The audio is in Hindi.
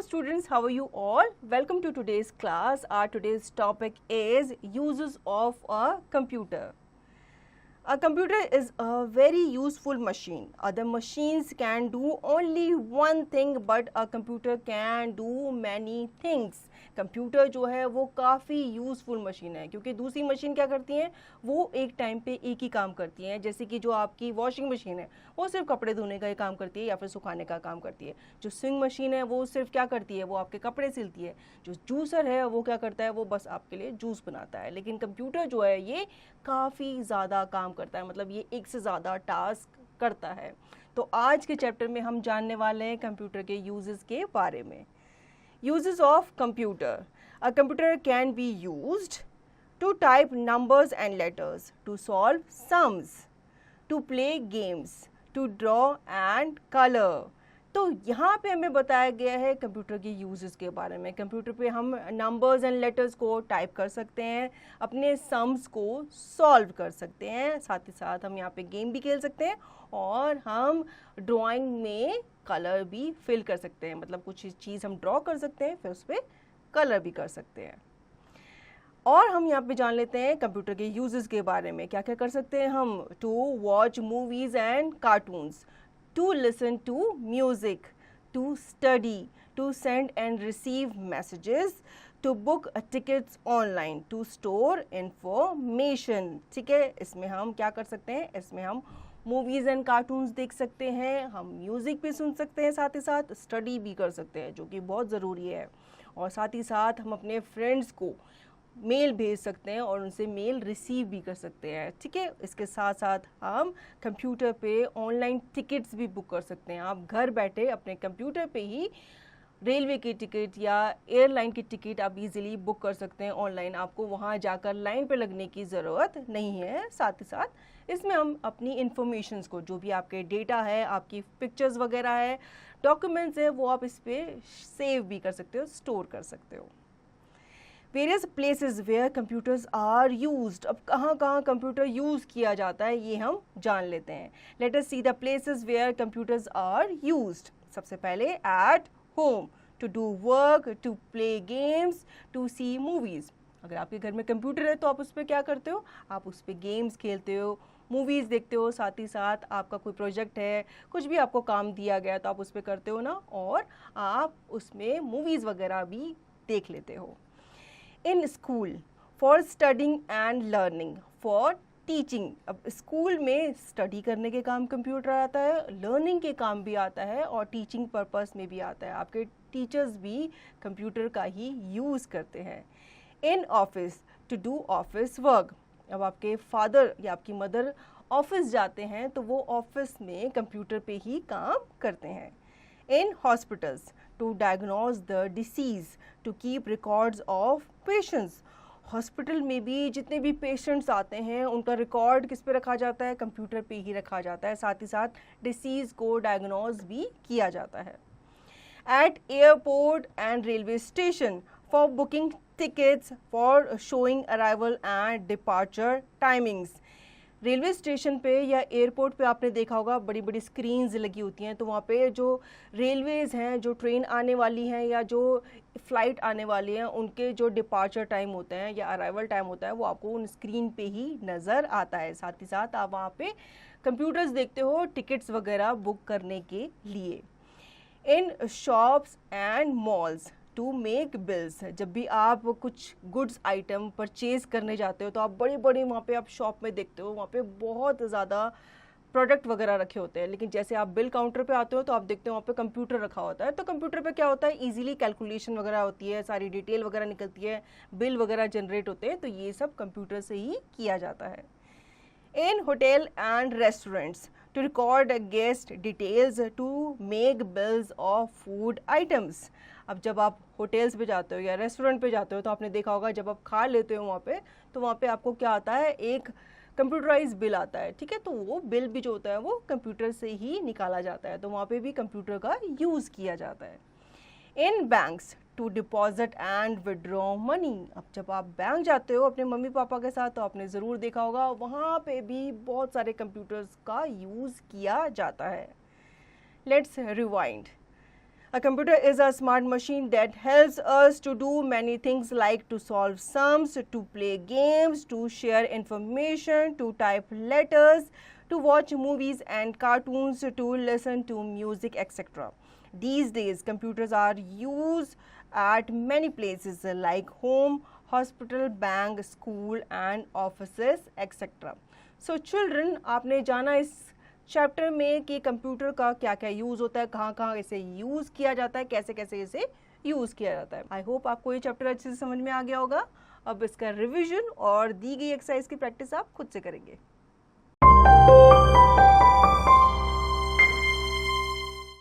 students, how are you all? Welcome to today's class. Our today's topic is uses of a computer. A computer is a very useful machine. Other machines can do only one thing, but a computer can do many things. Computer जो है वो काफ़ी यूज़फुल मशीन है, क्योंकि दूसरी मशीन क्या करती हैं, वो एक टाइम पे एक ही काम करती हैं. जैसे कि जो आपकी वॉशिंग मशीन है वो सिर्फ कपड़े धोने का ही काम करती है या फिर सुखाने का काम करती है. जो स्विंग मशीन है वो सिर्फ क्या करती है, वो आपके कपड़े सिलती है. जो जूसर है वो क्या करता है, वो बस आपके लिए जूस बनाता है. लेकिन कंप्यूटर जो है ये काफ़ी ज़्यादा काम करता है, मतलब ये एक से ज़्यादा टास्क करता है. तो आज के चैप्टर में हम जानने वाले हैं कंप्यूटर के यूजेस के बारे में. Uses of computer. A computer can be used to type numbers and letters, to solve sums, to play games, to draw and color. तो यहाँ पे हमें बताया गया है कंप्यूटर के यूजेस के बारे में. कंप्यूटर पे हम नंबर्स एंड लेटर्स को टाइप कर सकते हैं, अपने सम्स को सॉल्व कर सकते हैं, साथ ही साथ हम यहाँ पे गेम भी खेल सकते हैं और हम ड्राइंग में कलर भी फिल कर सकते हैं. मतलब कुछ चीज़ हम ड्रॉ कर सकते हैं फिर उस पर कलर भी कर सकते हैं. और हम यहाँ पे जान लेते हैं कंप्यूटर के यूजेस के बारे में. क्या क्या कर सकते हैं हम. To watch movies and cartoons, to listen to music, to study, to send and receive messages, to book tickets online, to store information. ठीक है, इसमें हम क्या कर सकते हैं, इसमें हम मूवीज़ एंड कार्टून्स देख सकते हैं, हम म्यूज़िक भी सुन सकते हैं, साथ ही साथ स्टडी भी कर सकते हैं जो कि बहुत ज़रूरी है. और साथ ही साथ हम अपने फ्रेंड्स को मेल भेज सकते हैं और उनसे मेल रिसीव भी कर सकते हैं. ठीक है, इसके साथ साथ हम कंप्यूटर पे ऑनलाइन टिकट्स भी बुक कर सकते हैं. आप घर बैठे अपने कंप्यूटर पे ही रेलवे की टिकट या एयरलाइन की टिकट आप इजीली बुक कर सकते हैं ऑनलाइन. आपको वहाँ जाकर लाइन पे लगने की ज़रूरत नहीं है. साथ ही साथ इसमें हम अपनी इन्फॉर्मेशंस को, जो भी आपके डेटा है, आपकी पिक्चर्स वगैरह है, डॉक्यूमेंट्स है, वो आप इस पर सेव भी कर सकते हो, स्टोर कर सकते हो. Various places where computers are used. अब कहाँ कहाँ कंप्यूटर यूज़ किया जाता है ये हम जान लेते हैं. Let us see the places where computers are used. सबसे पहले at home, to do work, to play games, to see movies. अगर आपके घर में कंप्यूटर है तो आप उस पर क्या करते हो, आप उस पर गेम्स खेलते हो, मूवीज़ देखते हो, साथ ही साथ आपका कोई प्रोजेक्ट है, कुछ भी आपको काम दिया गया तो आप उस पर करते हो ना, और आप उसमें मूवीज़ वगैरह भी देख लेते हो. In school, for studying and learning, for teaching. अब स्कूल में स्टडी करने के काम कंप्यूटर आता है, लर्निंग के काम भी आता है और टीचिंग पर्पस में भी आता है. आपके टीचर्स भी कंप्यूटर का ही यूज़ करते हैं. In office, to do office work. अब आपके फादर या आपकी मदर ऑफिस जाते हैं तो वो ऑफिस में कंप्यूटर पे ही काम करते हैं. In hospitals, to diagnose the disease, to keep records of patients. Hospital में भी जितने भी पेशेंट्स आते हैं उनका रिकॉर्ड किस पे रखा जाता है, कंप्यूटर पे ही रखा जाता है. साथ ही साथ डिसीज़ को डायग्नोज भी किया जाता है. Eight airport and railway station, for booking tickets, for showing arrival and departure timings. Railway station पे या एयरपोर्ट पे आपने देखा होगा बड़ी बड़ी स्क्रीन्स लगी होती हैं, तो वहाँ पे जो रेलवेज़ हैं, जो ट्रेन आने वाली हैं या जो फ़्लाइट आने वाली हैं, उनके जो डिपार्चर टाइम होते हैं या अराइवल टाइम होता है वो आपको उन स्क्रीन पे ही नज़र आता है. साथ ही साथ आप वहाँ पे कंप्यूटर्स देखते हो टिकट्स वगैरह बुक करने के लिए. In shops and malls, to make bills. जब भी आप कुछ गुड्स आइटम परचेज़ करने जाते हो तो आप बड़े बड़े वहाँ पे आप शॉप में देखते हो, वहाँ पे बहुत ज़्यादा प्रोडक्ट वगैरह रखे होते हैं. लेकिन जैसे आप बिल काउंटर पे आते हो तो आप देखते हो वहाँ पे कंप्यूटर रखा होता है. तो कंप्यूटर पे क्या होता है, इजीली कैलकुलेशन वगैरह होती है, सारी डिटेल वगैरह निकलती है, बिल वगैरह जनरेट होते हैं. तो ये सब कंप्यूटर से ही किया जाता है. In hotel and restaurants, to record guest details, to make bills of food items. अब जब आप होटल्स पे जाते हो या रेस्टोरेंट पे जाते हो तो आपने देखा होगा जब आप खा लेते हो वहाँ पे, तो वहाँ पे आपको क्या आता है, एक कंप्यूटराइज बिल आता है. ठीक है, तो वो बिल भी जो होता है वो कंप्यूटर से ही निकाला जाता है. तो वहाँ पे भी कंप्यूटर का यूज़ किया जाता है. In banks, to deposit and withdraw money. अब जब आप बैंक जाते हो अपने मम्मी पापा के साथ तो आपने ज़रूर देखा होगा वहाँ पे भी बहुत सारे कंप्यूटर्स का यूज़ किया जाता है. Let's rewind. A computer is a smart machine that helps us to do many things like to solve sums, to play games, to share information, to type letters, to watch movies and cartoons, to listen to music, etc. These days, computers are used at many places like home, hospital, bank, school and offices, etc. So children, आपने जाना इस चैप्टर में कि कंप्यूटर का क्या क्या यूज़ होता है, कहाँ कहाँ इसे यूज़ किया जाता है, कैसे कैसे इसे यूज़ किया जाता है. आई होप आपको ये चैप्टर अच्छे से समझ में आ गया होगा. अब इसका रिवीजन और दी गई एक्सरसाइज की प्रैक्टिस आप खुद से करेंगे.